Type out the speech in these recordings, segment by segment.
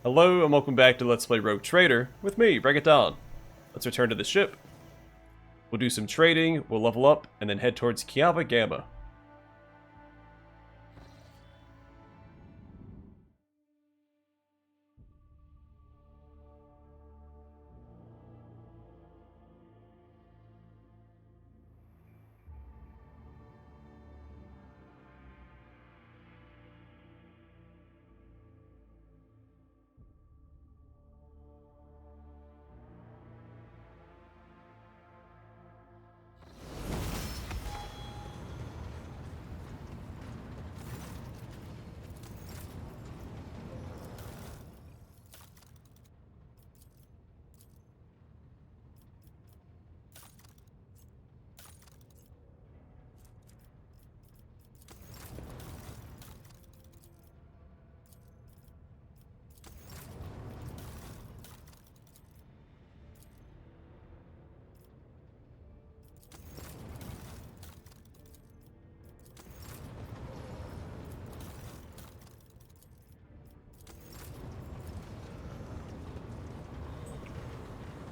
Hello and welcome back to Let's Play Rogue Trader with me, Break It Down. Let's return to the ship. We'll do some trading, we'll level up, and then head towards Kiava Gamma.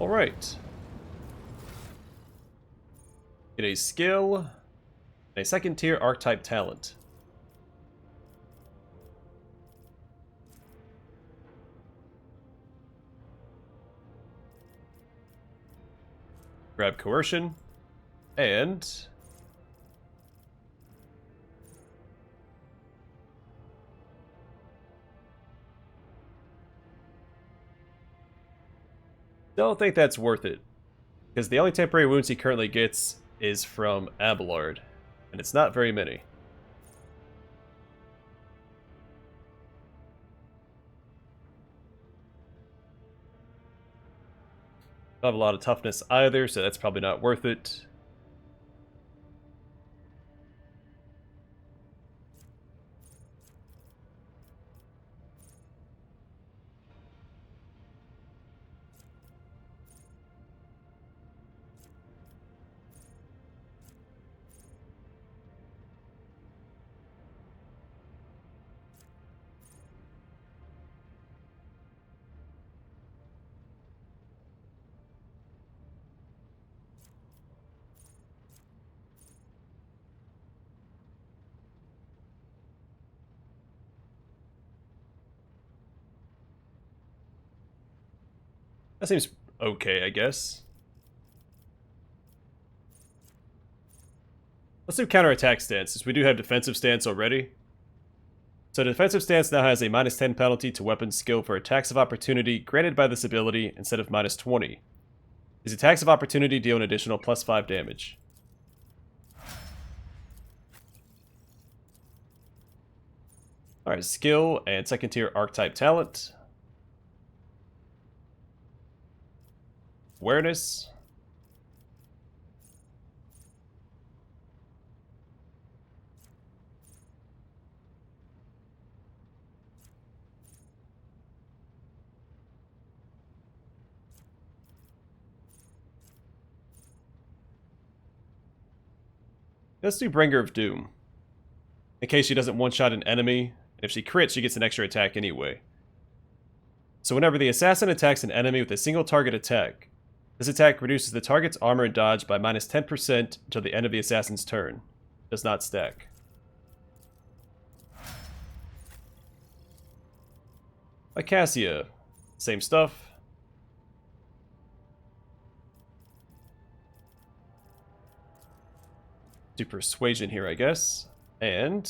Alright. Get a skill, and a second tier archetype talent. Grab coercion, and don't think that's worth it, because the only temporary wounds he currently gets is from Abelard, and it's not very many. Don't have a lot of toughness either, so that's probably not worth it. That seems okay, I guess. Let's do counterattack stance, since we do have defensive stance already. So defensive stance now has a -10 penalty to weapon skill for attacks of opportunity granted by this ability instead of -20. These attacks of opportunity deal an additional +5 damage. Alright, skill and second tier archetype talent. Awareness. Let's do Bringer of Doom. In case she doesn't one-shot an enemy, and if she crits, she gets an extra attack anyway. So whenever the assassin attacks an enemy with a single target attack, this attack reduces the target's armor and dodge by -10% until the end of the assassin's turn. Does not stack. Acacia. Same stuff. Do persuasion here, I guess. And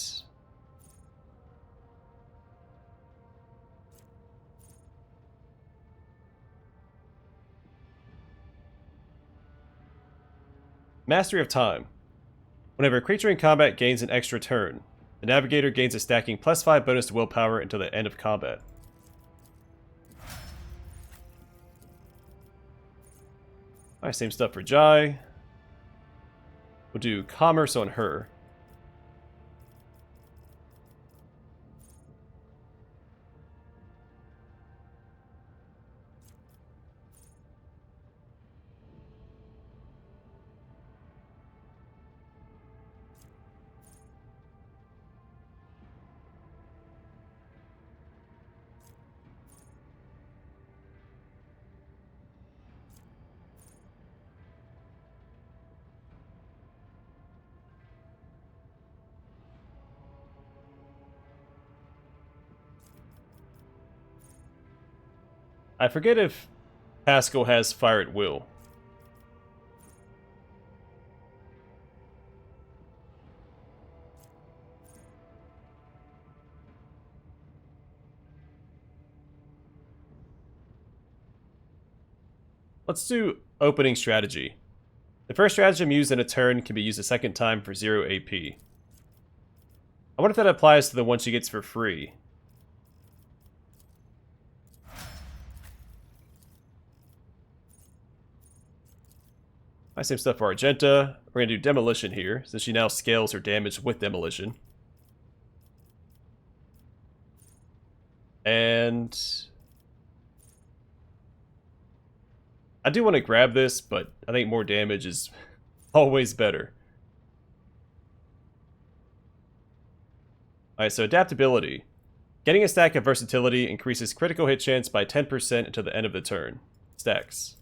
Mastery of Time. Whenever a creature in combat gains an extra turn, the Navigator gains a stacking +5 bonus to willpower until the end of combat. Alright, same stuff for Jai. We'll do Commerce on her. I forget if Pascal has fire at will. Let's do opening strategy. The first stratagem used in a turn can be used a second time for 0 AP. I wonder if that applies to the one she gets for free. Same stuff for Argenta. We're going to do Demolition here, since she now scales her damage with Demolition. And I do want to grab this, but I think more damage is always better. Alright, so adaptability. Getting a stack of versatility increases critical hit chance by 10% until the end of the turn. Stacks.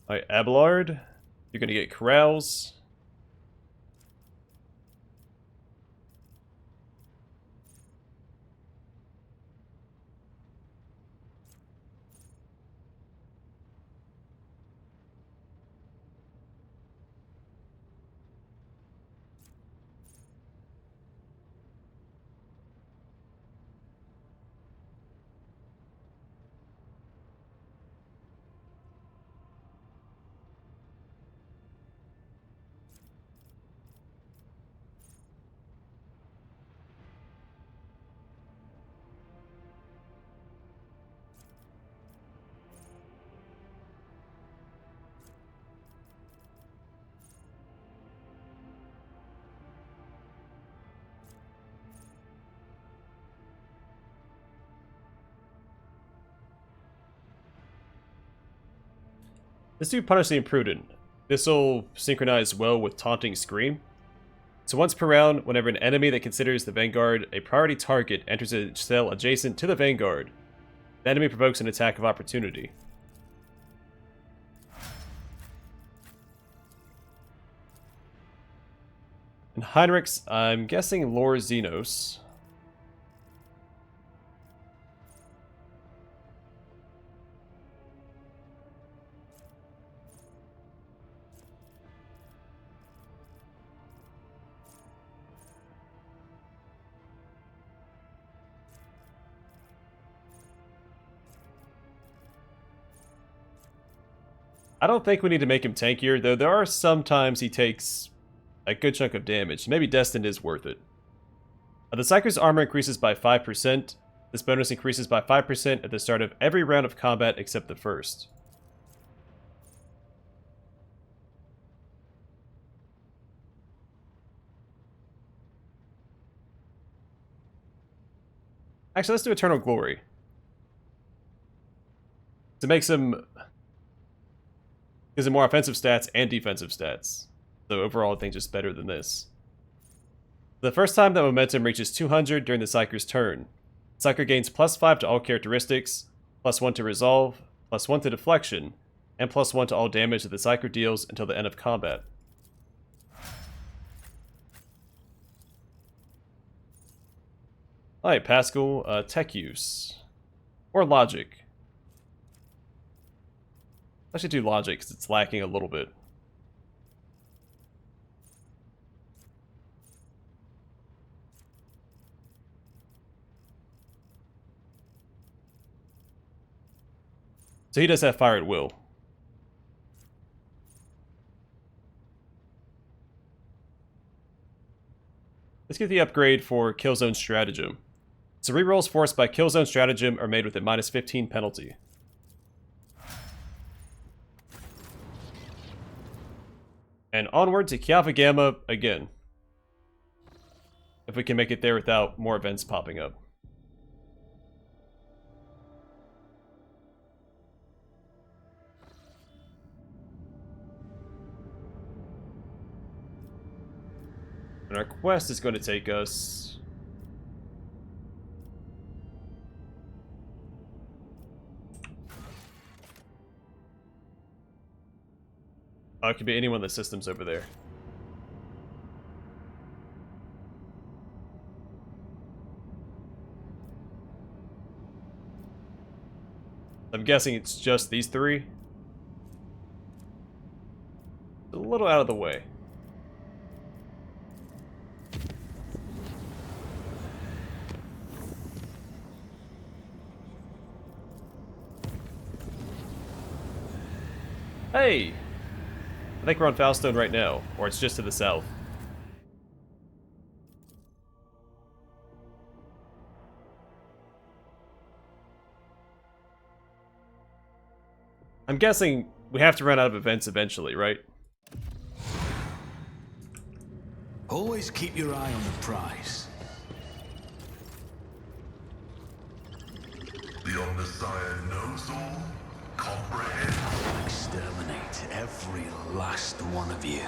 Alright, Abelard. You're going to get Corrals. Let's do Punish the Imprudent. This will synchronize well with Taunting Scream. So once per round, whenever an enemy that considers the Vanguard a priority target enters a cell adjacent to the Vanguard, the enemy provokes an attack of opportunity. And Heinrichs, I'm guessing Lore Xenos. I don't think we need to make him tankier, though there are some times he takes a good chunk of damage. Maybe Destined is worth it. The Psyker's armor increases by 5%. This bonus increases by 5% at the start of every round of combat except the first. Actually, let's do Eternal Glory. To make some... gives him more offensive stats and defensive stats. So overall, I think just better than this. The first time that momentum reaches 200 during the Psyker's turn, Psyker gains +5 to all characteristics, +1 to resolve, +1 to deflection, and +1 to all damage that the Psyker deals until the end of combat. Alright, Pascal, tech use. Or logic. I should do logic because it's lacking a little bit. So he does have fire at will. Let's get the upgrade for Killzone Stratagem. So rerolls forced by Killzone Stratagem are made with a -15 penalty. And onward to Kiava Gamma again. If we can make it there without more events popping up. And our quest is going to take us... oh, it could be any one of the systems over there. I'm guessing it's just these three. A little out of the way. Hey! I think we're on Foulstone right now, or it's just to the south. I'm guessing we have to run out of events eventually, right? Always keep your eye on the prize. The Omnissiah knows all, comprehends. I'll exterminate every last one of you.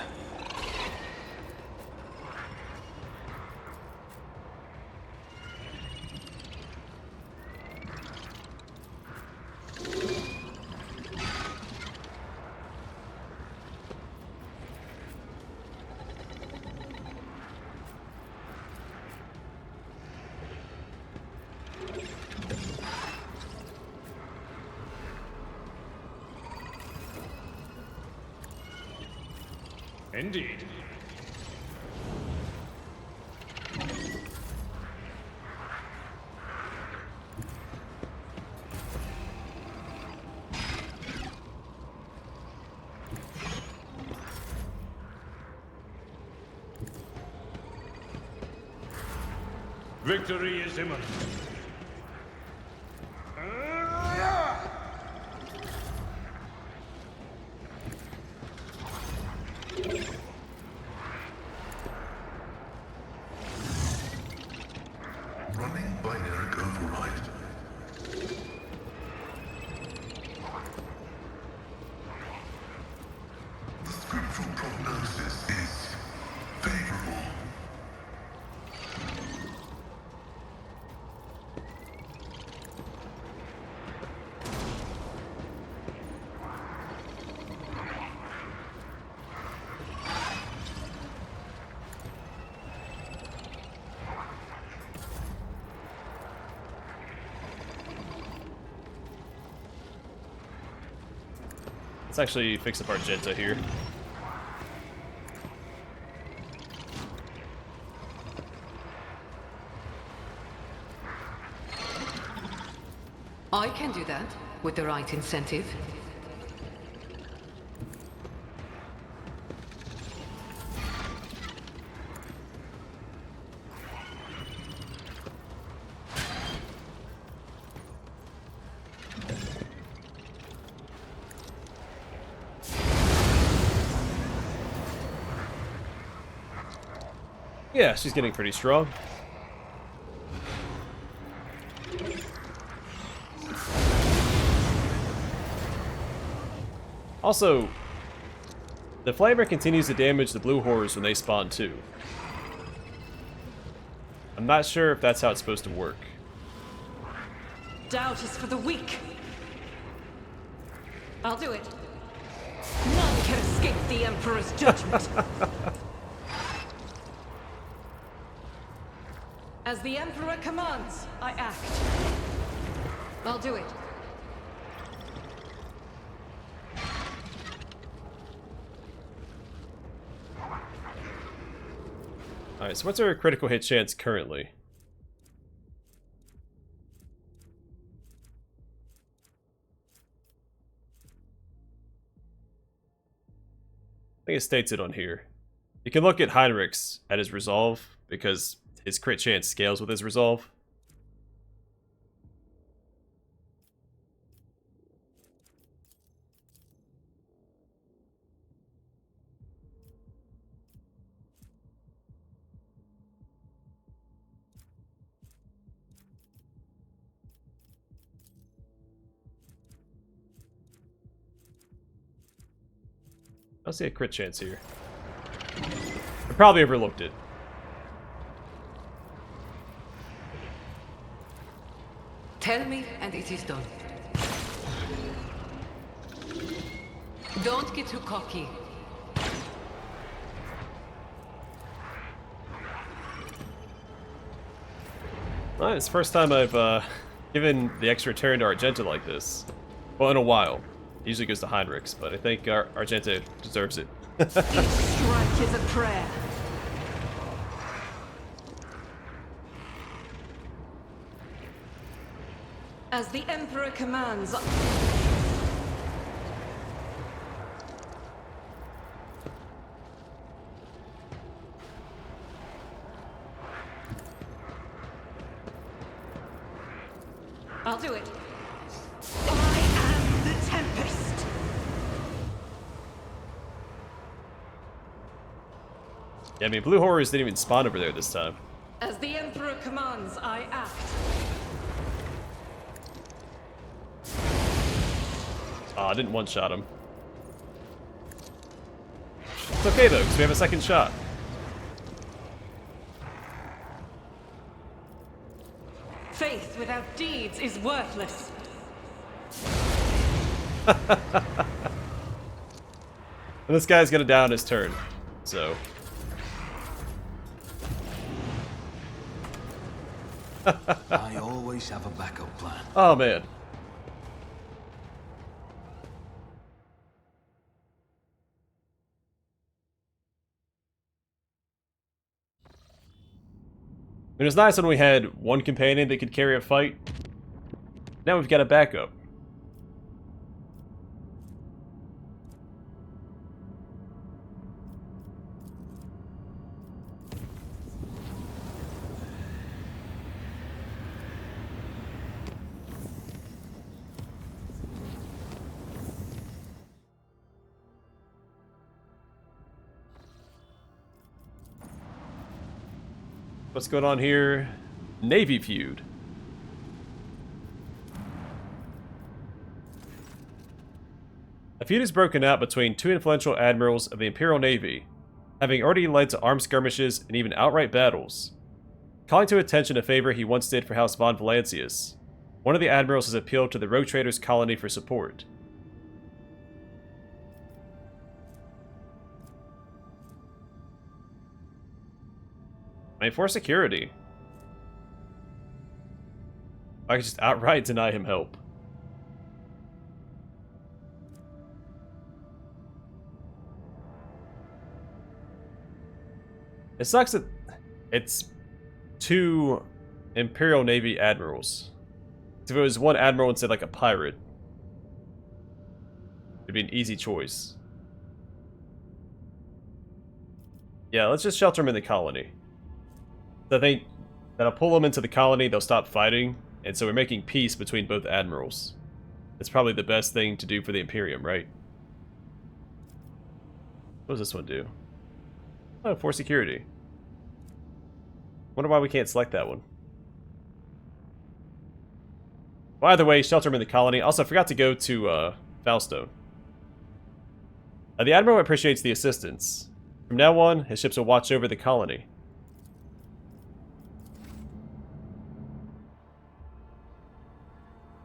Indeed. Victory is imminent. Running binary override. The scriptural prognosis is favorable. Let's actually fix up Argenta here. I can do that, with the right incentive. Yeah, she's getting pretty strong. Also, the Flamer continues to damage the blue horrors when they spawn too. I'm not sure if that's how it's supposed to work. Doubt is for the weak. I'll do it. None can escape the Emperor's judgment. As the Emperor commands, I act. I'll do it. Alright, so what's our critical hit chance currently? I think it states it on here. You can look at Heinrich's at his resolve, because his crit chance scales with his resolve. I don't see a crit chance here. I probably overlooked it. Tell me, and it is done. Don't get too cocky. Alright, it's the first time I've given the extra turn to Argenta like this. Well, in a while. He usually goes to Heinrichs, but I think Argenta deserves it. Each strike is a prayer. As the Emperor commands. I'll do it. I am the Tempest. Yeah, I mean, blue horrors didn't even spawn over there this time. As the Emperor commands, I act. I didn't one-shot him. It's okay though, because we have a second shot. Faith without deeds is worthless. And this guy's gonna down his turn, so. I always have a backup plan. Oh man. It was nice when we had one companion that could carry a fight. Now we've got a backup. What's going on here? Navy feud. A feud is broken out between two influential admirals of the Imperial Navy, having already led to armed skirmishes and even outright battles. Calling to attention a favor he once did for House von Valancius, one of the admirals has appealed to the rogue traders' colony for support. I mean, for security. I could just outright deny him help. It sucks that it's two Imperial Navy admirals. If it was one admiral instead like a pirate, it'd be an easy choice. Yeah, let's just shelter him in the colony. I think that'll pull them into the colony, they'll stop fighting, and so we're making peace between both admirals. That's probably the best thing to do for the Imperium, right? What does this one do? Oh, for security. Wonder why we can't select that one. Well, either way, shelter him in the colony. Also, I forgot to go to Foulstone. The Admiral appreciates the assistance. From now on, his ships will watch over the colony.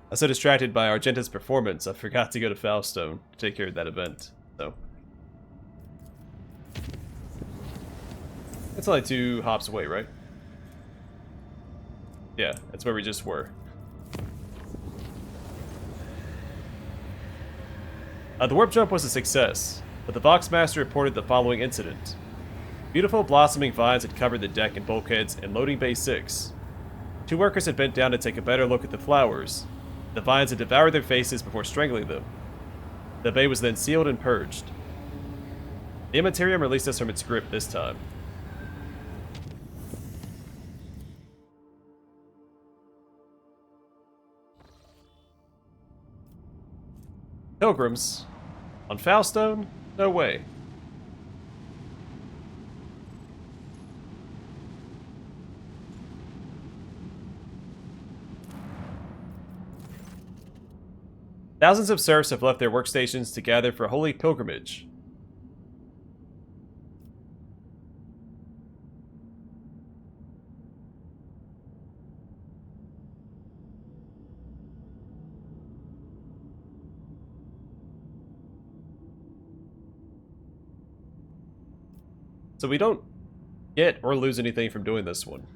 I was so distracted by Argenta's performance, I forgot to go to Foulstone to take care of that event. So it's only 2 hops away, right? Yeah, that's where we just were. The warp jump was a success, but the Voxmaster reported the following incident. Beautiful blossoming vines had covered the deck and bulkheads in loading bay 6. 2 workers had bent down to take a better look at the flowers. The vines had devoured their faces before strangling them. The bay was then sealed and purged. The Immaterium released us from its grip this time. Pilgrims? On Foulstone? No way. Thousands of serfs have left their workstations to gather for a holy pilgrimage. So we don't get or lose anything from doing this one.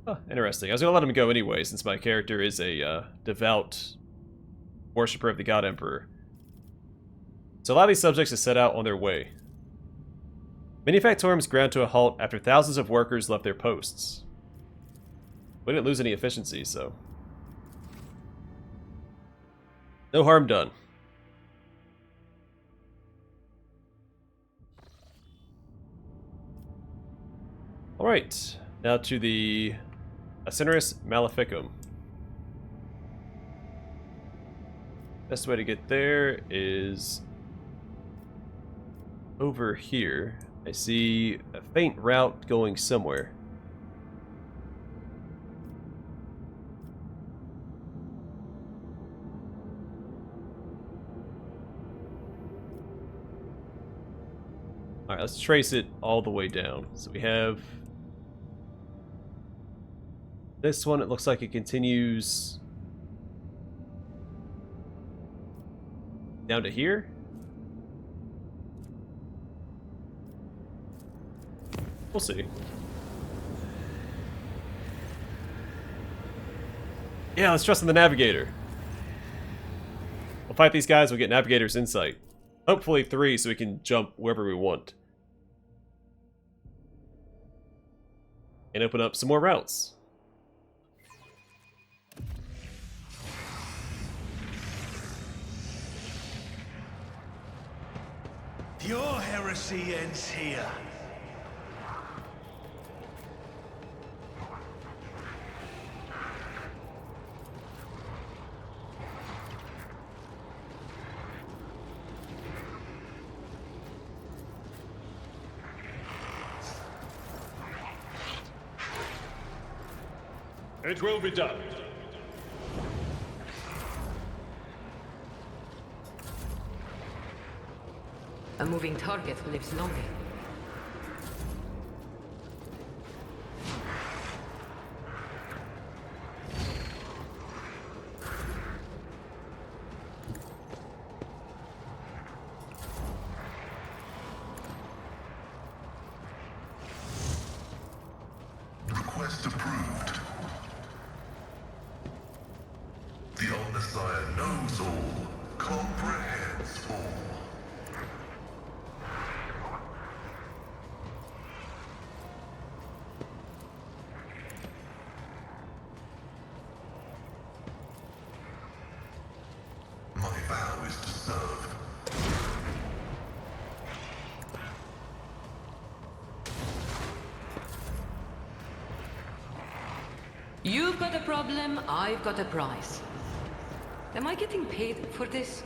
Huh, interesting. I was gonna let him go anyway, since my character is a devout worshipper of the God Emperor. So allow these subjects to set out on their way. Many factorums ground to a halt after thousands of workers left their posts. We didn't lose any efficiency, so... no harm done. Alright, now to the Cinerus Maleficum. Best way to get there is over here. I see a faint route going somewhere. Alright, let's trace it all the way down. So we have this one. It looks like it continues down to here. We'll see. Yeah, let's trust in the navigator. We'll fight these guys, we'll get navigator's insight. Hopefully 3 so we can jump wherever we want. And open up some more routes. Your heresy ends here. It will be done. A moving target lives longer. Request approved. The Omnissiah knows all, comprehends all. My vow is to serve. You've got a problem, I've got a prize. Am I getting paid for this?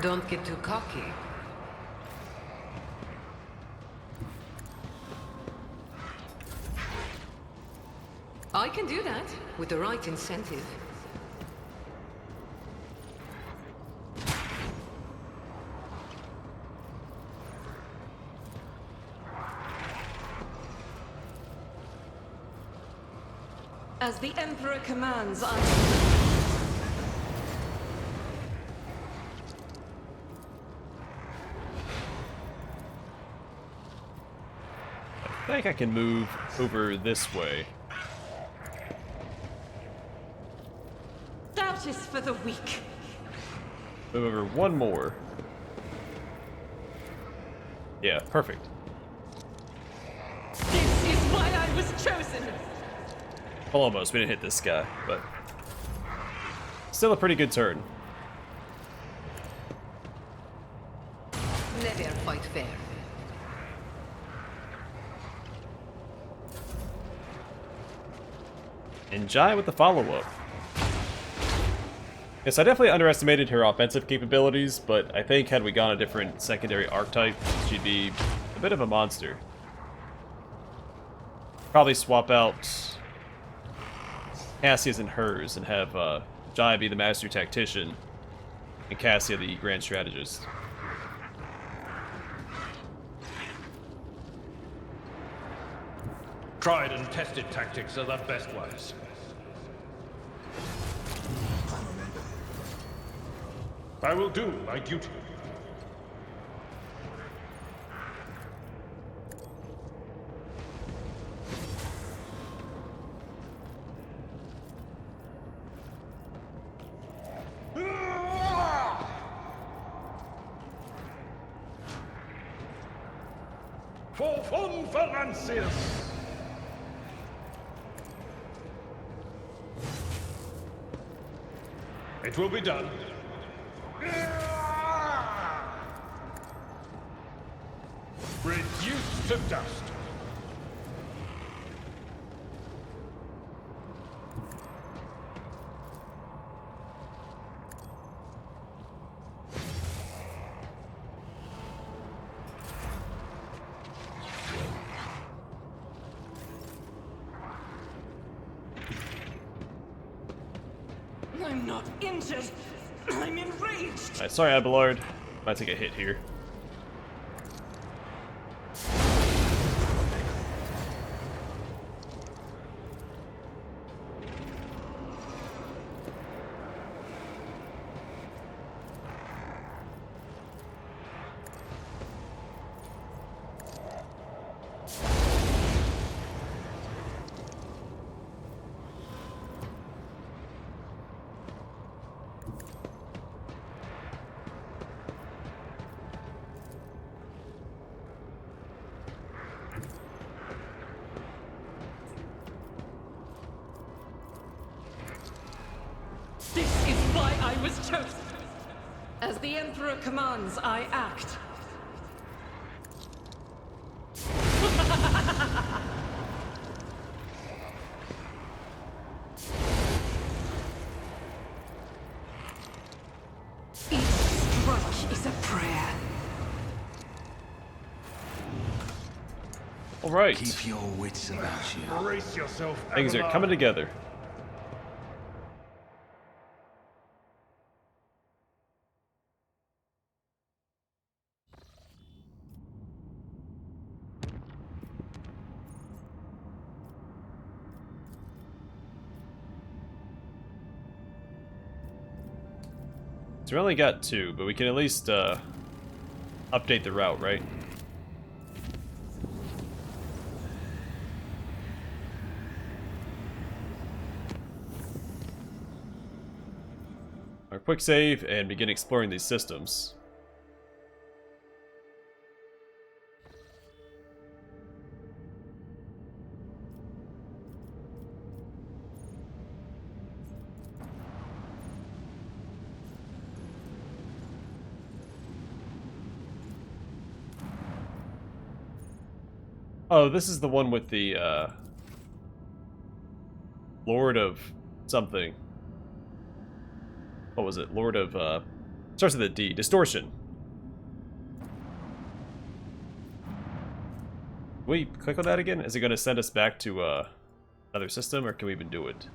Don't get too cocky. I can do that, with the right incentive. As the Emperor commands, I... I think I can move over this way. Doubt is for the weak. Move over one more. Yeah, perfect. This is why I was chosen! Well, almost. We didn't hit this guy, but still a pretty good turn. Never fight fair. And Jai with the follow-up. Yes, I definitely underestimated her offensive capabilities, but I think had we gone a different secondary archetype, she'd be a bit of a monster. Probably swap out Cassia's and hers and have Jai be the master tactician and Cassia the grand strategist. Tried and tested tactics are the best ones. I will do my duty. For fun Valancius! It will be done. Reduced to dust. I'm not injured. I'm enraged. Alright, sorry, Abelard. Might take a hit here. This is why I was chosen. As the Emperor commands, I act. Each stroke is a prayer. Alright, Keep your wits about you. Brace yourself, things are Abelard. coming together. So we only got 2, but we can at least update the route, right? Our quick save and begin exploring these systems. Oh, this is the one with the, Lord of something. What was it? Lord of, starts with a D. Distortion. Can we click on that again? Is it going to send us back to, another system, or can we even do it?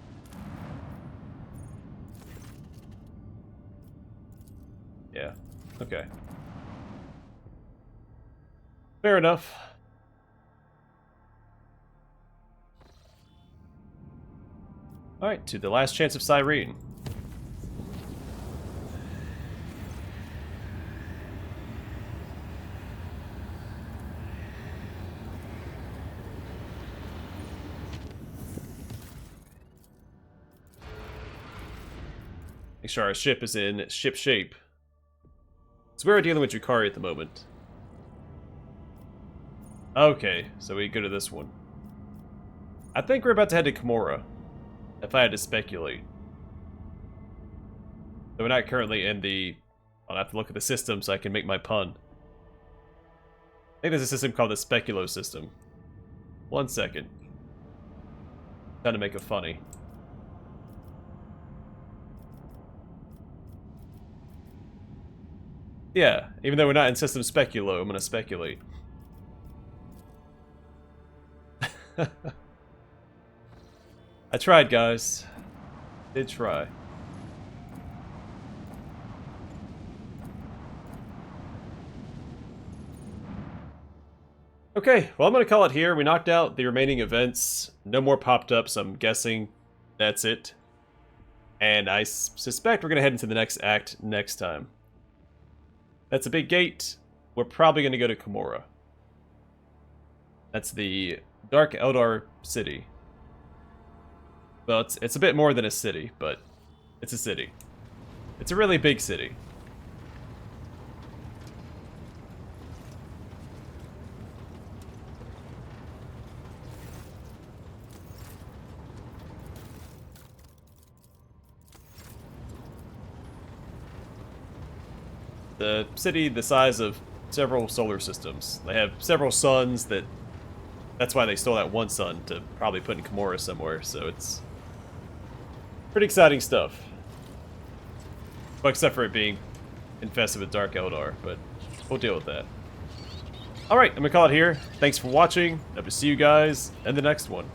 Yeah. Okay. Fair enough. Alright, to the last chance of Cyrene. Make sure our ship is in ship shape. So we're dealing with drukhari at the moment. Okay, so we go to this one. I think we're about to head to Kimura, if I had to speculate. So we're not currently in the... I'll have to look at the system so I can make my pun. I think there's a system called the Speculo system. 1 second. Trying to make it funny. Yeah, even though we're not in system Speculo, I'm gonna speculate. I tried, guys. Did try. Okay, well, I'm gonna call it here. We knocked out the remaining events. No more popped up, so I'm guessing that's it. And I suspect we're gonna head into the next act next time. That's a big gate. We're probably gonna go to Kimura. That's the Dark Eldar city. Well, it's a bit more than a city, but it's a city. It's a really big city. The city the size of several solar systems. They have several suns that's why they stole that one sun to probably put in Kimura somewhere, so it's pretty exciting stuff. Well, except for it being infested with Dark Eldar, but we'll deal with that. Alright, I'm gonna call it here. Thanks for watching. Hope to see you guys in the next one.